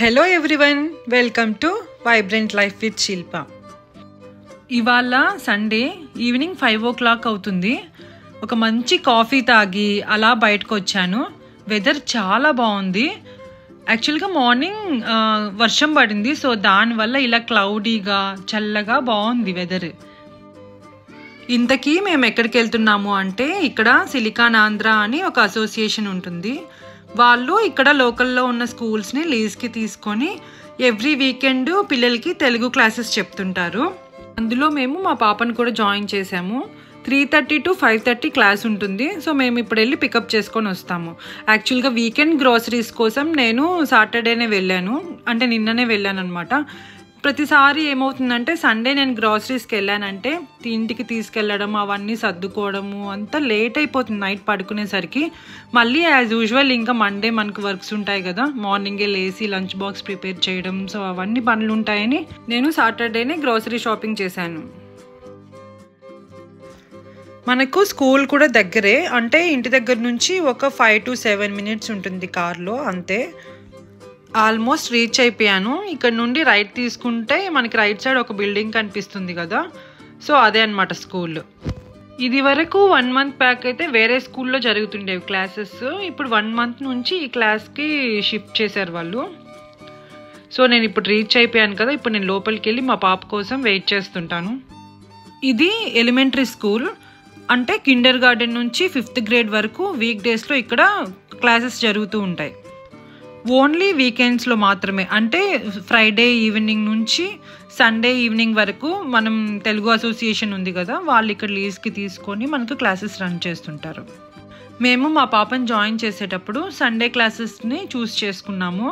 Hello everyone, welcome to Vibrant Life with Shilpa. ఇవాళ Sunday evening 5 o'clock అవుతుంది. ఒక మంచి కాఫీ తాగి అలా బయటకు వచ్చాను. వెదర్ చాలా బాగుంది. యాక్చువల్గా మార్నింగ్ వర్షం పడింది, సో దానివల్ల ఇలా క్లౌడీగా చల్లగా బాగుంది వెదర్. ఇంతకీ మేము ఎక్కడికి వెళ్తున్నాము అంటే, ఇక్కడ సిలికాన్ ఆంధ్ర అని ఒక అసోసియేషన్ ఉంటుంది. వాళ్ళు ఇక్కడ లోకల్లో ఉన్న స్కూల్స్ని లీజ్కి తీసుకొని ఎవ్రీ వీకెండ్ పిల్లలకి తెలుగు క్లాసెస్ చెప్తుంటారు. అందులో మేము మా పాపను కూడా జాయిన్ చేసాము. 3:30 to 5:30 క్లాస్ ఉంటుంది. సో మేము ఇప్పుడు వెళ్ళి పికప్ చేసుకొని వస్తాము. యాక్చువల్గా వీకెండ్ గ్రోసరీస్ కోసం నేను సాటర్డేనే వెళ్ళాను, అంటే నిన్ననే వెళ్ళాను అనమాట. ప్రతిసారి ఏమవుతుందంటే, సండే నేను గ్రాసరీస్కి వెళ్ళానంటే ఇంటికి తీసుకెళ్ళడం, అవన్నీ సర్దుకోవడము అంతా లేట్ అయిపోతుంది నైట్ పడుకునేసరికి. మళ్ళీ యాజ్ యూజువల్ ఇంకా మండే మనకు వర్క్స్ ఉంటాయి కదా, మార్నింగే లేసి లంచ్ బాక్స్ ప్రిపేర్ చేయడం, సో అవన్నీ పనులు ఉంటాయని నేను సాటర్డేనే గ్రాసరీ షాపింగ్ చేశాను. మనకు స్కూల్ కూడా దగ్గరే, అంటే ఇంటి దగ్గర నుంచి ఒక 5 to 7 minutes ఉంటుంది కార్లో, అంతే. ఆల్మోస్ట్ రీచ్ అయిపోయాను. ఇక్కడ నుండి రైట్ తీసుకుంటే మనకి రైట్ సైడ్ ఒక బిల్డింగ్ కనిపిస్తుంది కదా, సో అదే అనమాట స్కూల్. ఇది వరకు 1 month బ్యాక్ అయితే వేరే స్కూల్లో జరుగుతుండేవి క్లాసెస్. ఇప్పుడు 1 month నుంచి ఈ క్లాస్కి షిఫ్ట్ చేశారు వాళ్ళు. సో నేను ఇప్పుడు రీచ్ అయిపోయాను కదా, ఇప్పుడు నేను లోపలికి వెళ్ళి మా పాప కోసం వెయిట్ చేస్తుంటాను. ఇది ఎలిమెంటరీ స్కూల్, అంటే కిండర్ గార్డెన్ నుంచి 5th grade వరకు వీక్ డేస్లో ఇక్కడ క్లాసెస్ జరుగుతూ ఉంటాయి. ఓన్లీ వీకెండ్స్లో మాత్రమే, అంటే ఫ్రైడే ఈవినింగ్ నుంచి సండే ఈవినింగ్ వరకు మనం తెలుగు అసోసియేషన్ ఉంది కదా, వాళ్ళు ఇక్కడ లీజ్కి తీసుకొని మనకు క్లాసెస్ రన్ చేస్తుంటారు. మేము మా పాపని జాయిన్ చేసేటప్పుడు సండే క్లాసెస్ని చూస్ చేసుకున్నాము.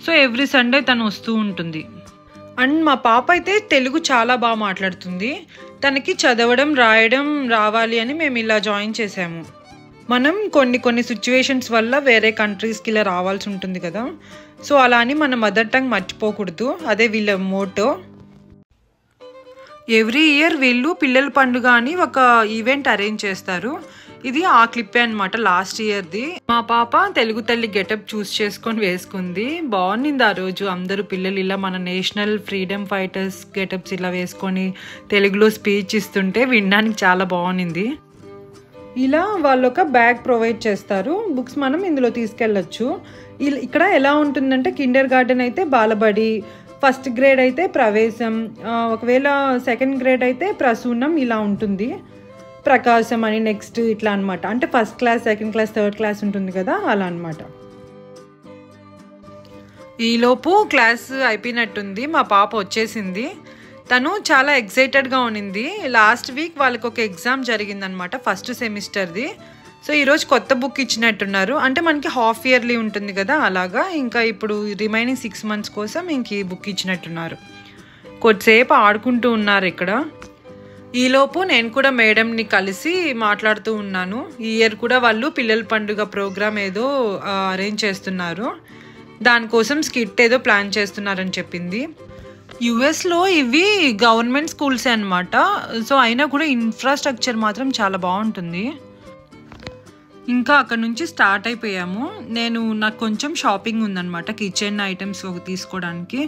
సో ఎవ్రీ సండే తను వస్తూ ఉంటుంది. అండ్ మా పాప అయితే తెలుగు చాలా బాగా మాట్లాడుతుంది. తనకి చదవడం రాయడం రావాలి అని మేము ఇలా జాయిన్ చేసాము. మనం కొన్ని సిచ్యువేషన్స్ వల్ల వేరే కంట్రీస్కి ఇలా రావాల్సి ఉంటుంది కదా, సో అలా అని మన మదర్ టంగ్ మర్చిపోకూడదు, అదే వీళ్ళ మోటో. ఎవ్రీ ఇయర్ వీళ్ళు పిల్లల పండుగ అని ఒక ఈవెంట్ అరేంజ్ చేస్తారు. ఇది ఆ క్లిప్పే అనమాట, లాస్ట్ ఇయర్ది. మా పాప తెలుగు తల్లి గెటప్ చూస్ చేసుకొని వేసుకుంది, బాగుంది ఆ రోజు. అందరూ పిల్లలు ఇలా మన నేషనల్ ఫ్రీడమ్ ఫైటర్స్ గెటప్స్ ఇలా వేసుకొని తెలుగులో స్పీచ్ ఇస్తుంటే వినడానికి చాలా బాగుంది. ఇలా వాళ్ళు ఒక బ్యాగ్ ప్రొవైడ్ చేస్తారు, బుక్స్ మనం ఇందులో తీసుకెళ్ళచ్చు. ఇక్కడ ఎలా ఉంటుందంటే, కిండర్ గార్డెన్ అయితే బాలబడి, 1st grade అయితే ప్రవేశం, ఒకవేళ 2nd grade అయితే ప్రసూనం, ఇలా ఉంటుంది. ప్రకాశం అని నెక్స్ట్ ఇట్లా అనమాట, అంటే 1st class 2nd class 3rd class ఉంటుంది కదా, అలా అనమాట. ఈలోపు క్లాస్ అయిపోయినట్టుంది, మా పాప వచ్చేసింది. తను చాలా ఎక్సైటెడ్గా ఉన్నింది. లాస్ట్ వీక్ వాళ్ళకి ఒక ఎగ్జామ్ జరిగిందనమాట, 1st సెమిస్టర్ది. సో ఈరోజు కొత్త బుక్ ఇచ్చినట్టున్నారు, అంటే మనకి హాఫ్ ఇయర్లీ ఉంటుంది కదా, అలాగా. ఇంకా ఇప్పుడు రిమైనింగ్ 6 months కోసం ఇంక ఈ బుక్ ఇచ్చినట్టున్నారు. కొద్దిసేపు ఆడుకుంటూ ఉన్నారు ఇక్కడ. ఈలోపు నేను కూడా మేడంని కలిసి మాట్లాడుతూ ఉన్నాను. ఈ ఇయర్ కూడా వాళ్ళు పిల్లల పండుగ ప్రోగ్రామ్ ఏదో అరేంజ్ చేస్తున్నారు, దానికోసం స్కిట్ ఏదో ప్లాన్ చేస్తున్నారని చెప్పింది. యుఎస్లో ఇవి గవర్నమెంట్ స్కూల్సే అనమాట, సో అయినా కూడా ఇన్ఫ్రాస్ట్రక్చర్ మాత్రం చాలా బాగుంటుంది. ఇంకా అక్కడ నుంచి స్టార్ట్ అయిపోయాము. నాకు కొంచెం షాపింగ్ ఉందన్నమాట, కిచెన్ ఐటమ్స్ తీసుకోవడానికి.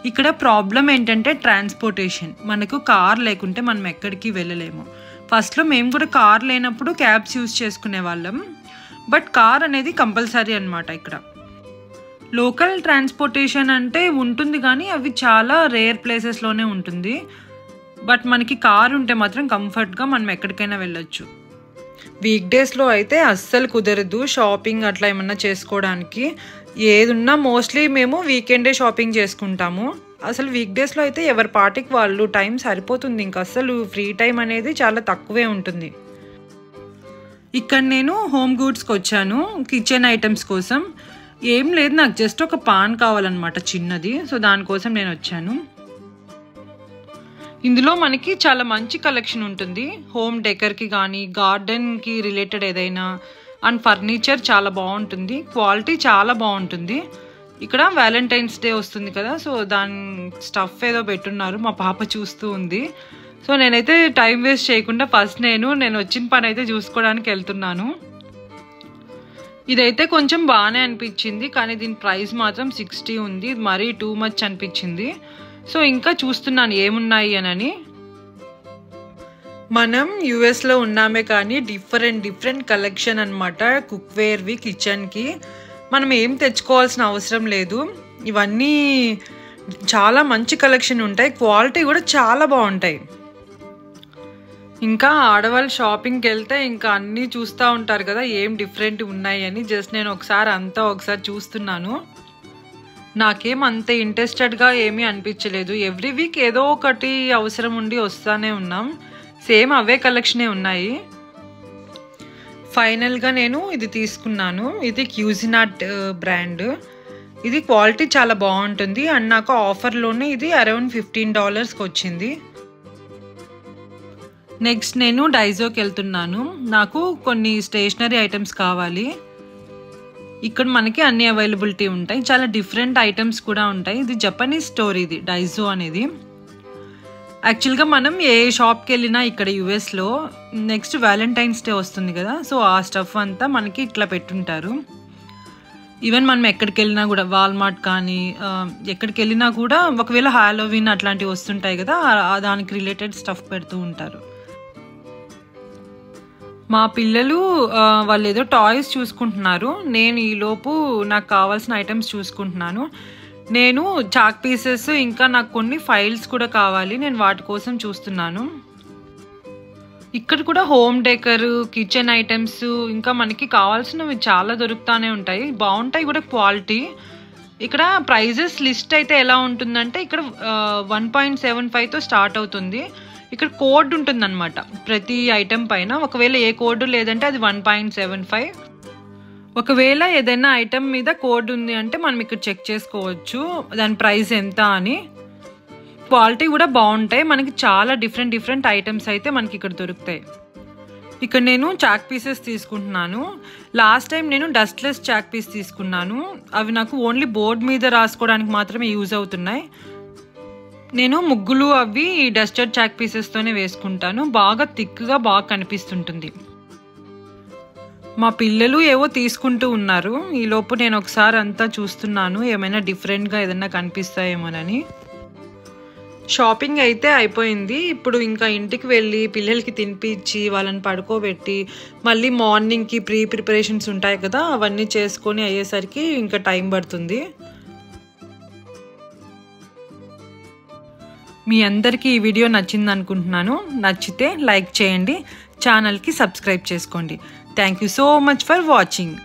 ఇక్కడ ప్రాబ్లం ఏంటంటే ట్రాన్స్పోర్టేషన్. మనకు కార్ లేకుంటే మనం ఎక్కడికి వెళ్ళలేము. ఫస్ట్లో మేము కూడా కార్ లేనప్పుడు క్యాబ్స్ యూజ్ చేసుకునే వాళ్ళం, బట్ కార్ అనేది కంపల్సరీ అనమాట ఇక్కడ. లోకల్ ట్రాన్స్పోర్టేషన్ అంటే ఉంటుంది, కానీ అవి చాలా రేర్ ప్లేసెస్లోనే ఉంటుంది. బట్ మనకి కార్ ఉంటే మాత్రం కంఫర్ట్గా మనం ఎక్కడికైనా వెళ్ళొచ్చు. వీక్ డేస్లో అయితే అస్సలు కుదరదు షాపింగ్ అట్లా ఏమన్నా చేసుకోవడానికి. ఏదున్నా మోస్ట్లీ మేము వీకెండే షాపింగ్ చేసుకుంటాము. అసలు వీక్ డేస్లో అయితే ఎవరి పార్టీకి వాళ్ళు, టైం సరిపోతుంది, ఇంకా అస్సలు ఫ్రీ టైం అనేది చాలా తక్కువే ఉంటుంది. ఇక్కడ నేను హోమ్ గూడ్స్కి వచ్చాను, కిచెన్ ఐటమ్స్ కోసం. ఏం లేదు, నాకు జస్ట్ ఒక పాన్ కావాలన్నమాట చిన్నది, సో దానికోసం నేను వచ్చాను. ఇందులో మనకి చాలా మంచి కలెక్షన్ ఉంటుంది, హోమ్ డెకర్కి కానీ గార్డెన్కి రిలేటెడ్ ఏదైనా, అండ్ ఫర్నిచర్ చాలా బాగుంటుంది, క్వాలిటీ చాలా బాగుంటుంది. ఇక్కడ వ్యాలంటైన్స్ డే వస్తుంది కదా, సో దాని స్టఫ్ ఏదో పెట్టున్నారు, మా పాప చూస్తూ ఉంది. సో నేనైతే టైం వేస్ట్ చేయకుండా ఫస్ట్ నేను వచ్చిన పని అయితే చూసుకోవడానికి వెళ్తున్నాను. ఇదైతే కొంచెం బాగానే అనిపించింది, కానీ దీని ప్రైస్ మాత్రం 60 ఉంది. ఇది మరీ టూ మచ్ అనిపించింది. సో ఇంకా చూస్తున్నాను ఏమున్నాయి అని. మనం యుఎస్లో ఉన్నామే కానీ డిఫరెంట్ కలెక్షన్ అనమాట కుక్వేర్వి కిచెన్కి. మనం ఏం తెచ్చుకోవాల్సిన అవసరం లేదు. ఇవన్నీ చాలా మంచి కలెక్షన్ ఉంటాయి, క్వాలిటీ కూడా చాలా బాగుంటాయి. ఇంకా ఆడవాళ్ళు షాపింగ్కి వెళ్తే ఇంకా అన్నీ చూస్తూ ఉంటారు కదా ఏం డిఫరెంట్ ఉన్నాయి అని. జస్ట్ నేను ఒకసారి చూస్తున్నాను. నాకేం అంత ఇంట్రెస్టెడ్గా ఏమీ అనిపించలేదు. ఎవ్రీ వీక్ ఏదో ఒకటి అవసరం ఉండి వస్తూనే ఉన్నాం. సేమ్ అవే కలెక్షనే ఉన్నాయి. ఫైనల్గా నేను ఇది తీసుకున్నాను. ఇది క్యూజినాట్ బ్రాండ్. ఇది క్వాలిటీ చాలా బాగుంటుంది అండ్ నాకు ఆఫర్లోనే ఇది అరౌండ్ $15కి వచ్చింది. నెక్స్ట్ నేను డైజోకి వెళ్తున్నాను. నాకు కొన్ని స్టేషనరీ ఐటమ్స్ కావాలి. ఇక్కడ మనకి అన్ని అవైలబిలిటీ ఉంటాయి, చాలా డిఫరెంట్ ఐటమ్స్ కూడా ఉంటాయి. ఇది జపనీస్ స్టోర్, ఇది డైజో అనేది. యాక్చువల్గా మనం ఏ షాప్కి వెళ్ళినా ఇక్కడ యుఎస్లో నెక్స్ట్ వ్యాలంటైన్స్ డే వస్తుంది కదా, సో ఆ స్టఫ్ అంతా మనకి ఇట్లా పెట్టుంటారు. ఈవెన్ మనం ఎక్కడికి వెళ్ళినా కూడా వాల్మార్ట్ కానీ ఎక్కడికి వెళ్ళినా కూడా ఒకవేళ హాలోవిన్ అట్లాంటివి వస్తుంటాయి కదా, దానికి రిలేటెడ్ స్టఫ్ పెడుతూ ఉంటారు. మా పిల్లలు వాళ్ళు ఏదో టాయ్స్ చూసుకుంటున్నారు. నేను ఈలోపు నాకు కావాల్సిన ఐటమ్స్ చూసుకుంటున్నాను. నేను చాక్ పీసెస్ ఇంకా నాకు కొన్ని ఫైల్స్ కూడా కావాలి, నేను వాటి కోసం చూస్తున్నాను. ఇక్కడ కూడా హోమ్ డెకర్, కిచెన్ ఐటమ్స్ ఇంకా మనకి కావాల్సినవి చాలా దొరుకుతూనే ఉంటాయి, బాగుంటాయి కూడా క్వాలిటీ. ఇక్కడ ప్రైజెస్ లిస్ట్ అయితే ఎలా ఉంటుందంటే ఇక్కడ 1.75తో స్టార్ట్ అవుతుంది. ఇక్కడ కోడ్ ఉంటుందన్నమాట ప్రతి ఐటెం పైన. ఒకవేళ ఏ కోడ్ లేదంటే అది 1.75. ఒకవేళ ఏదైనా ఐటెం మీద కోడ్ ఉంది అంటే మనం ఇక్కడ చెక్ చేసుకోవచ్చు దాని ప్రైస్ ఎంత అని. క్వాలిటీ కూడా బాగుంటాయి, మనకి చాలా డిఫరెంట్ ఐటమ్స్ అయితే మనకి ఇక్కడ దొరుకుతాయి. ఇక్కడ నేను చాక్ పీసెస్ తీసుకుంటున్నాను. లాస్ట్ టైం నేను డస్ట్లెస్ చాక్ పీస్ తీసుకున్నాను. అవి నాకు ఓన్లీ బోర్డ్ మీద రాసుకోవడానికి మాత్రమే యూజ్ అవుతున్నాయి. నేను ముగ్గులు అవి డస్టెడ్ చాక్ పీసెస్తోనే వేసుకుంటాను, బాగా థిక్గా బాగా కనిపిస్తుంటుంది. మా పిల్లలు ఏవో తీసుకుంటూ ఉన్నారు. ఈలోపు నేను ఒకసారి అంతా చూస్తున్నాను ఏమైనా డిఫరెంట్గా ఏదైనా కనిపిస్తాయేమోనని. షాపింగ్ అయితే అయిపోయింది. ఇప్పుడు ఇంకా ఇంటికి వెళ్ళి పిల్లలకి తినిపించి వాళ్ళని పడుకోబెట్టి మళ్ళీ మార్నింగ్కి ప్రిపరేషన్స్ ఉంటాయి కదా, అవన్నీ చేసుకొని అయ్యేసరికి ఇంకా టైం పడుతుంది. మీ అందరికీ ఈ వీడియో నచ్చింది అనుకుంటున్నాను. నచ్చితే లైక్ చేయండి, ఛానల్కి సబ్స్క్రైబ్ చేసుకోండి. Thank you so much for watching.